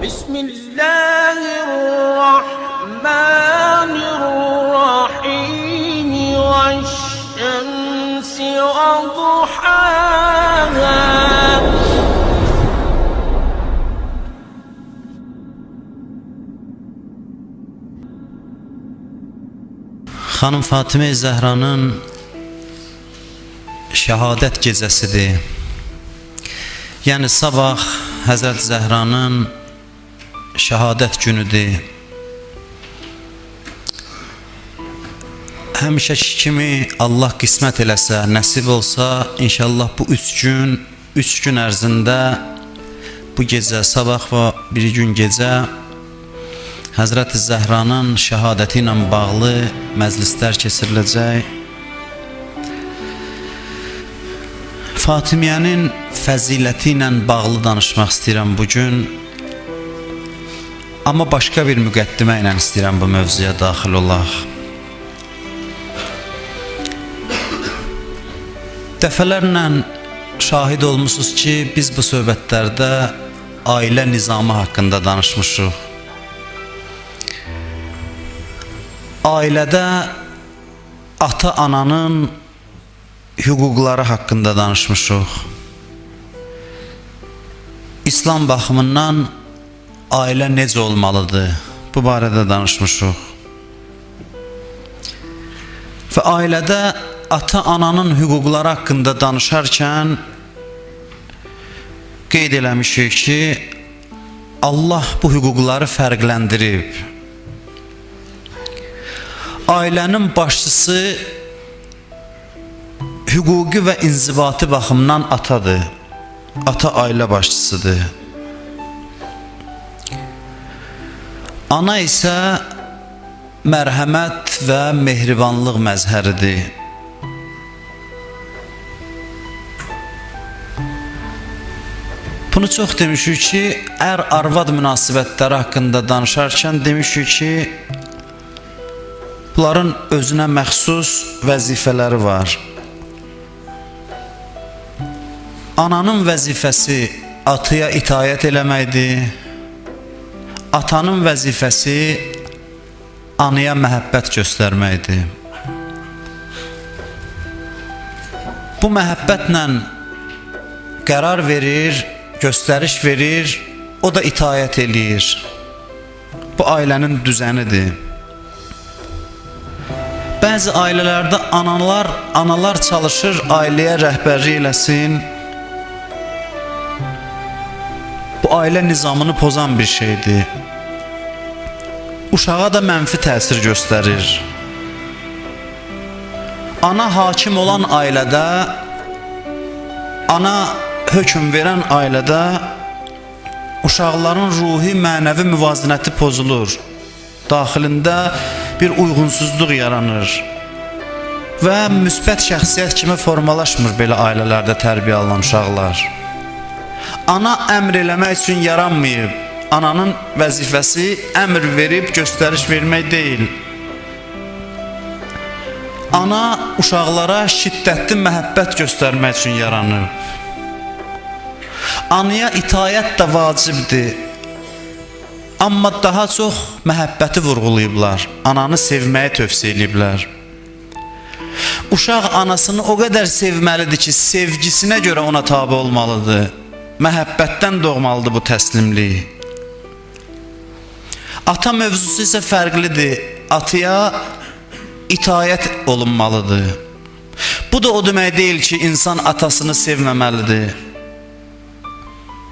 Bismillahirrahmanirrahim. Veş-şemsi ve duhaha. Xanım Fatimə Zəhranın şəhadət gecəsidir. Yəni sabah Həzrət Zəhranın şəhadət günüdür. Həmişəki kimi Allah qismət eləsə, nəsib olsa, inşallah bu üç gün ərzində bu gecə, sabah və bir gün gecə Həzrət Zəhranın şəhadəti ilə bağlı məclislər keçiriləcək. Fatimiyənin fəziləti ilə bağlı danışmaq istəyirəm bugün. Amma başqa bir müqəddimə ilə istəyirəm bu mövzuya daxil olaq. Dəfələrlə şahid olmuşsunuz ki, biz bu söhbətlərdə ailə nizamı haqqında danışmışıq. Ailədə ata-ananın hüquqları haqqında danışmışıq. İslam baxımından ailə necə olmalıdır? Bu barədə danışmışıq. Və ailədə ata-ananın hüquqları haqqında danışarkən qeyd eləmişik ki, Allah bu hüquqları fərqləndirib. Ailənin başçısı hüquqi və inzibati baxımdan atadır. Ata ailə başçısıdır. Ana isə mərhəmət və mehribanlıq məzhəridir. Bunu çox demişik ki, ər-arvad münasibətləri haqqında danışarkən demişik ki, bunların özünə məxsus vəzifələri var. Ananın vəzifəsi ataya itayət eləməkdir. Atanın vəzifəsi anaya məhəbbət göstərməkdir. Bu məhəbbətlə qərar verir, göstəriş verir, o da itayət eləyir. Bu ailənin düzənidir. Bəzi ailələrdə analar çalışır ailəyə rəhbərlik eləsin. Bu ailə nizamını pozan bir şeydir. Uşağa da mənfi təsir göstərir. Ana hakim olan ailədə, ana hökm verən ailədə uşaqların ruhi, mənəvi müvazinəti pozulur. Daxilində bir uyğunsuzluq yaranır və müsbət şəxsiyyət kimi formalaşmır belə ailələrdə tərbiyə alınan uşaqlar. Ana əmr eləmək üçün yaranmayıb. Ananın vəzifəsi əmr verib göstəriş vermək deyil. Ana uşaqlara şiddətli məhəbbət göstərmək üçün yaranıb. Anaya itayət də vacibdir. Amma daha çox məhəbbəti vurğulayıblar. Ananı sevməyi tövsiyə ediblər. Uşaq anasını o qədər sevməlidir ki, sevgisinə görə ona tabe olmalıdır. Məhəbbətdən doğmalıdır bu təslimlik. Ata mövzusu isə fərqlidir. Ataya itayət olunmalıdır. Bu da o demək deyil ki, insan atasını sevməməlidir.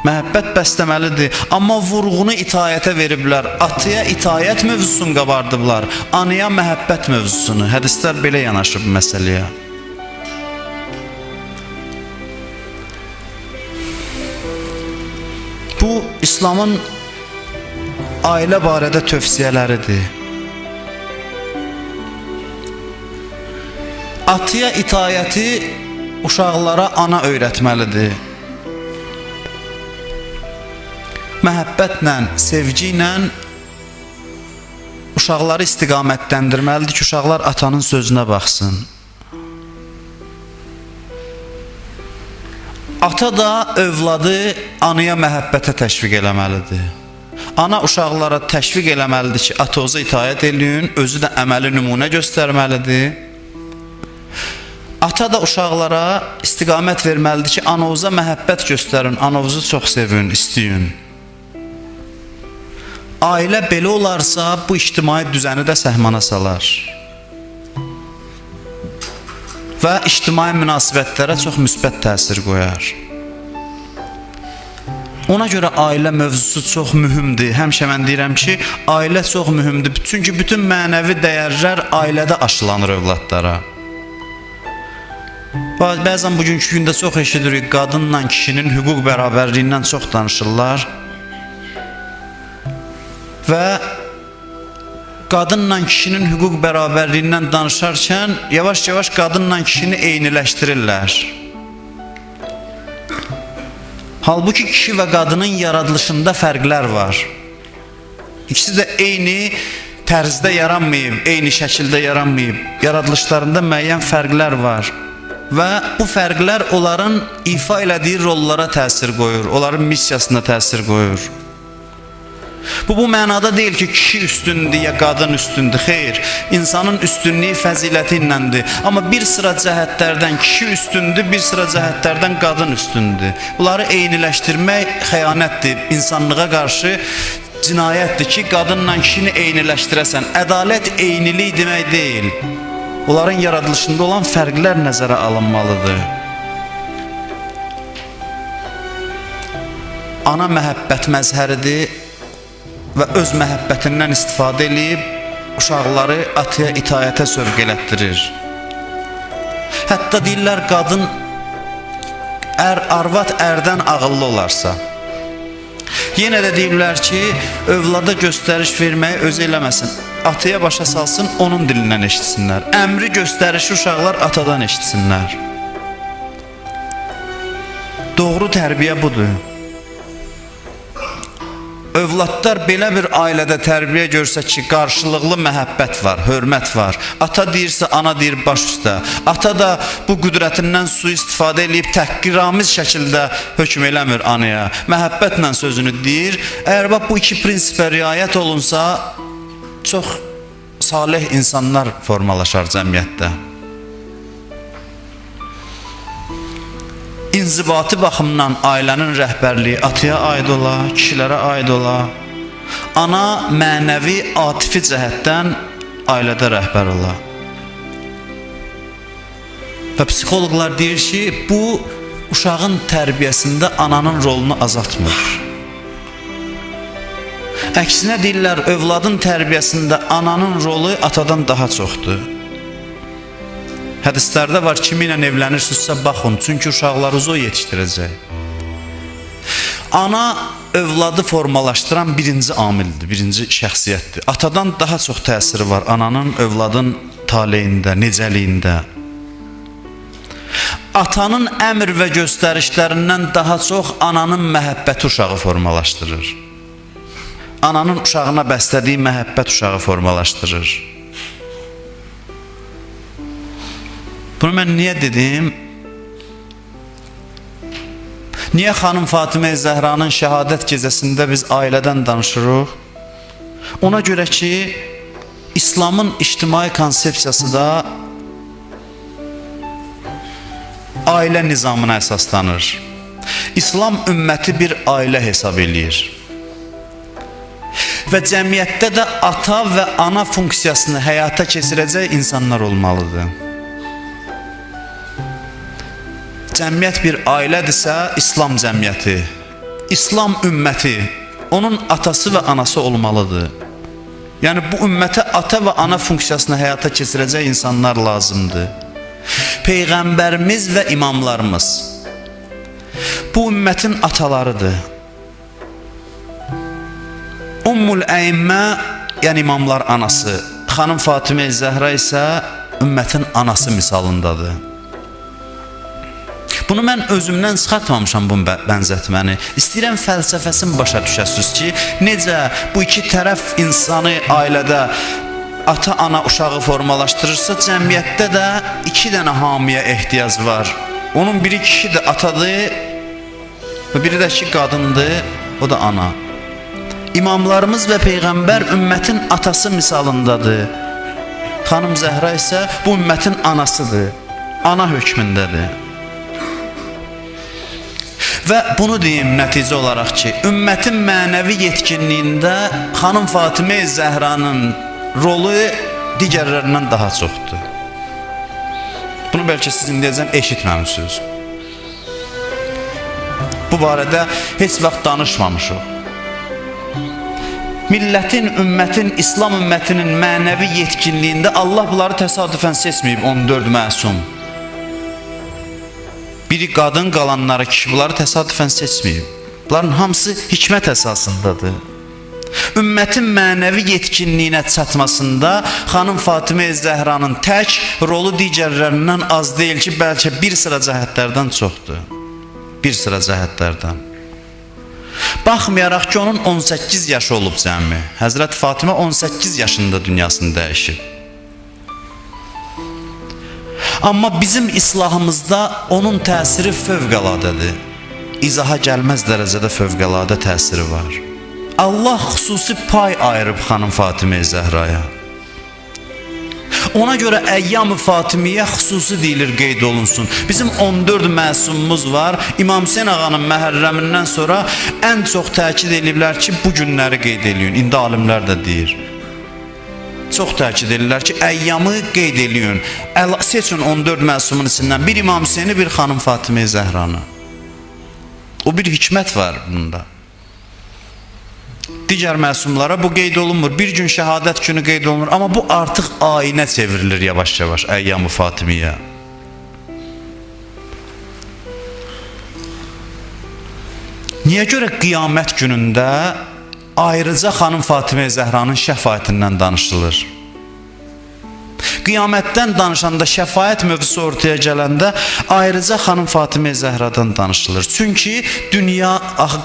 Məhəbbət bəsləməlidir, amma vurğunu itayətə veriblər. Ataya itayət mövzusunu qabardıblar, anaya məhəbbət mövzusunu. Hədislər belə yanaşıb məsələyə. Bu, İslamın ailə barədə tövsiyələridir. Ataya itayəti uşaqlara ana öyrətməlidir. Məhəbbətlə, sevgi ilə uşaqları istiqamətləndirməlidir ki, uşaqlar atanın sözünə baxsın. Ata da övladı anaya məhəbbətə təşviq eləməlidir. Ana uşaqlara təşviq eləməlidir ki, atoza itaət eləyin, özü də əməli nümunə göstərməlidir. Ata da uşaqlara istiqamət verməlidir ki, anavuza məhəbbət göstərin, anavuzu çox sevin, istəyin. Ailə belə olarsa, bu ictimai düzəni də səhmana salar. Və ictimai münasibətlərə çox müsbət təsir qoyar. Ona görə ailə mövzusu çox mühümdür. Həmişə mən deyirəm ki, ailə çox mühümdür. Çünki bütün mənəvi dəyərlər ailədə aşılanır övladlara. Bəzən bugünkü gündə çox eşidirik, qadınla kişinin hüquq bərabərliyindən çox danışırlar. Və qadınla kişinin hüquq bərabərliyindən danışarkən yavaş-yavaş qadınla kişini eyniləşdirirlər. Halbuki kişi və qadının yaradılışında fərqlər var. İkisi də eyni tərzdə yaranmayıb, eyni şəkildə yaranmayıb. Yaradılışlarında müəyyən fərqlər var. Və bu fərqlər onların ifa elədiyi rollara təsir qoyur, onların missiyasına təsir qoyur. Bu mənada deyil ki, kişi üstündür ya qadın üstündür. Xeyr, insanın üstünlüyü fəziləti iləndir. Amma bir sıra cəhətlərdən kişi üstündür, bir sıra cəhətlərdən qadın üstündür. Bunları eyniləşdirmək xəyanətdir, insanlığa qarşı cinayətdir ki, qadınla kişini eyniləşdirəsən. Ədalət eynilik demək deyil. Onların yaradılışında olan fərqlər nəzərə alınmalıdır. Ana məhəbbət məzhəridir və öz məhəbbətindən istifadə edib uşaqları ataya itayətə sövq elətdirir. Hətta deyirlər, qadın arvad ərdən ağıllı olarsa. Yenə də deyirlər ki, övlada göstəriş verməyi özü eləməsin. Ataya başa salsın, onun dilindən eşitsinlər. Əmri göstərişi uşaqlar atadan eşitsinlər. Doğru tərbiyə budur. Övladlar belə bir ailədə tərbiyə görsə ki, qarşılıqlı məhəbbət var, hörmət var. Ata deyirsə, ana deyir baş üstə. Ata da bu qüdrətindən sui-istifadə edib təhqiramiz şəkildə hökm eləmir anaya. Məhəbbətlə sözünü deyir. Əgər bu iki prinsipə riayət olunsa, çox salih insanlar formalaşar cəmiyyətdə. İnzibati baxımdan ailənin rəhbərliyi ataya aid ola, kişilərə aid ola. Ana mənəvi, atifi cəhətdən ailədə rəhbər ola. Və psixoloqlar deyir ki, bu uşağın tərbiyəsində ananın rolunu azaltmır. Əksinə deyirlər, övladın tərbiyəsində ananın rolu atadan daha çoxdur. Hədislərdə var, kimi ilə evlənirsinizsə baxın, çünki uşaqlarınızı o yetişdirəcək. Ana övladı formalaşdıran birinci amildir, birinci şəxsiyyətdir. Atadan daha çox təsiri var ananın övladın taleyində, necəliyində. Atanın əmr və göstərişlərindən daha çox ananın məhəbbəti uşağı formalaşdırır. Ananın uşağına bəslədiyi məhəbbət uşağı formalaşdırır. Bunu mən niyə dedim? Niyə xanım Fatimə Zəhranın şəhadət gecəsində biz ailədən danışırıq? Ona görə ki, İslamın ictimai konsepsiyası da ailə nizamına əsaslanır. İslam ümməti bir ailə hesab eləyir. Və cəmiyyətdə də ata və ana funksiyasını həyata keçirəcək insanlar olmalıdır. Cəmiyyət bir ailədirsə, İslam cəmiyyəti, İslam ümməti, onun atası və anası olmalıdır. Yəni, bu ümmətə ata və ana funksiyasını həyata keçirəcək insanlar lazımdır. Peyğəmbərimiz və imamlarımız bu ümmətin atalarıdır. Ummul Əimmə, yəni imamlar anası, xanım Fatimə Zəhra isə ümmətin anası misalındadır. Bunu mən özümdən çıxartmamışam bu bənzətməni. İstəyirəm fəlsəfəsini başa düşəsiniz ki, necə bu iki tərəf insanı ailədə ata-ana uşağı formalaşdırırsa, cəmiyyətdə də iki dənə hamiyə ehtiyac var. Onun biri kişidir, atadır və biri də ki, qadındır, o da ana. İmamlarımız və Peyğəmbər ümmətin atası misalındadır. Xanım Zəhra isə bu ümmətin anasıdır, ana hökmündədir. Və bunu deyim nəticə olaraq ki, ümmətin mənəvi yetkinliyində xanım Fatimə Zəhranın rolu digərlərindən daha çoxdur. Bunu bəlkə siz indiyəcəm eşitməmişsiniz. Bu barədə heç vaxt danışmamışıq. Millətin, ümmətin, İslam ümmətinin mənəvi yetkinliyində Allah bunları təsadüfən seçməyib 14 məsum. Biri qadın, qalanları kişi, bunları təsadüfən seçməyib. Bunların hamısı hikmət əsasındadır. Ümmətin mənəvi yetkinliyinə çatmasında xanım Fatimə Zəhranın tək rolu digərlərindən az deyil ki, bəlkə bir sıra cəhətlərdən çoxdur. Bir sıra cəhətlərdən. Baxmayaraq ki, onun 18 yaşı olub cəmi. Həzrət Fatimə 18 yaşında dünyasını dəyişib. Amma bizim islahımızda onun təsiri fövqələdədir. İzaha gəlməz dərəcədə fövqəladə təsiri var. Allah xüsusi pay ayırıb xanım Fatimə Zəhraya. Ona görə Əyyam-ı Fatimiyə xüsusi deyilir, qeyd olunsun. Bizim 14 məsumumuz var. İmam Hüseyn ağanın məhərrəmindən sonra ən çox təkid ediblər ki, bu günləri qeyd eləyin. İndi alimlər də deyir. Çox təkid edirlər ki, Əyyamı qeyd eləyin. Seçin 14 məsumun içindən bir İmam Hüseyni, bir xanım Fatimə Zəhranı. O bir hikmət var bunda. Digər məsumlara bu qeyd olunmur. Bir gün şəhadət günü qeyd olunur. Amma bu artıq ayinə çevrilir yavaş-yavaş Əyyam-ı Fatimiyə. Niyə görə qiyamət günündə ayrıca xanım Fatimə Zəhranın şəfaətindən danışılır? Qiyamətdən danışanda, şəfaət mövzusu ortaya gələndə ayrıca xanım Fatimə Zəhradan danışılır. Çünki dünya,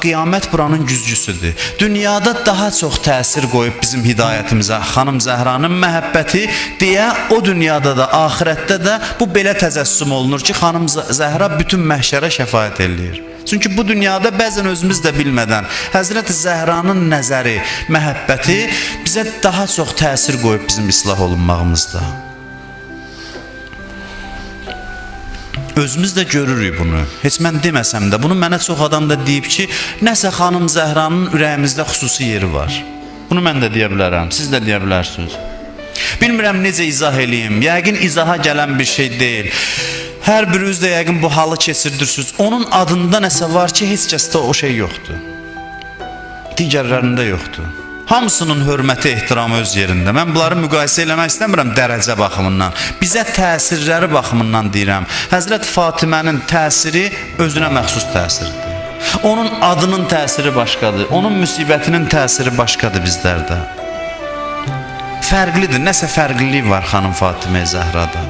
qiyamət buranın güzgüsüdür. Dünyada daha çox təsir qoyub bizim hidayətimizə xanım Zəhranın məhəbbəti deyə o dünyada da, axirətdə də bu belə təcəssüm olunur ki, xanım Zəhra bütün məhşərə şəfaət eləyir. Çünki bu dünyada bəzən özümüz də bilmədən Həzrət Zəhranın nəzəri, məhəbbəti bizə daha çox təsir qoyub bizim islah olunmağımızda. Özümüz də görürük bunu. Heç mən deməsəm də, bunu mənə çox adam da deyib ki, nəsə xanım Zəhranın ürəyimizdə xüsusi yeri var. Bunu mən də deyə bilərəm, siz də deyə bilərsiniz. Bilmirəm necə izah eləyim, yəqin izaha gələn bir şey deyil. Hər biriniz də yəqin bu halı keçirdirsiniz. Onun adında nəsə var ki, heç kəsdə o şey yoxdur. Digərlərində yoxdur. Hamısının hörməti, ehtiramı öz yerində. Mən bunları müqayisə eləmək istəmirəm dərəcə baxımından. Bizə təsirləri baxımından deyirəm. Həzrət Fatimənin təsiri özünə məxsus təsirdir. Onun adının təsiri başqadır. Onun müsibətinin təsiri başqadır bizlərdə. Fərqlidir. Nəsə fərqlilik var xanım Fatimə Zəhrada.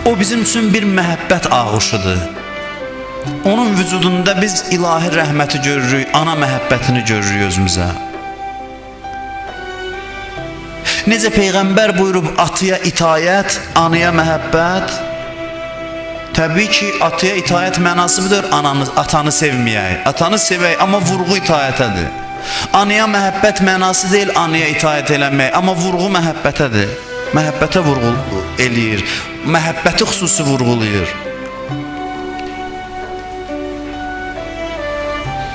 O bizim üçün bir məhəbbət ağuşudur. Onun vücudunda biz ilahi rəhməti görürük, ana məhəbbətini görürük özümüzə. Necə Peyğəmbər buyurub atıya itayət, anaya məhəbbət? Təbii ki, atıya itayət mənası budur, atanı sevməyək. Atanı sevək, amma vurğu itayətədir. Anaya məhəbbət mənası deyil, anaya itayət eləmək, amma vurğu məhəbbətədir. Məhəbbətə vurğu eləyir, məhəbbəti xüsusi vurğulayır.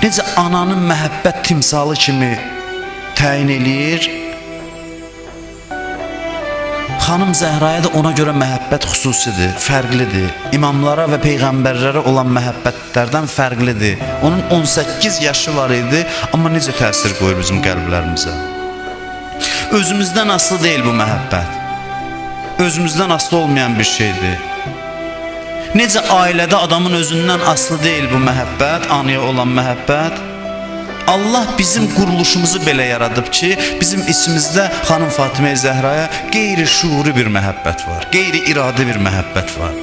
Necə ananın məhəbbət timsalı kimi təyin eləyir, xanım Zəhraya da ona görə məhəbbət xüsusidir, fərqlidir. İmamlara və peyğəmbərlərə olan məhəbbətlərdən fərqlidir. Onun 18 yaşı var idi, amma necə təsir qoyur bizim qəlblərimizə. Özümüzdən asılı deyil bu məhəbbət. Özümüzdən asılı olmayan bir şeydir. Necə ailədə adamın özündən asılı deyil bu məhəbbət, anaya olan məhəbbət. Allah bizim quruluşumuzu belə yaradıb ki, bizim içimizdə xanım Fatimə Zəhraya qeyri-şuuri bir məhəbbət var, qeyri-iradi bir məhəbbət var.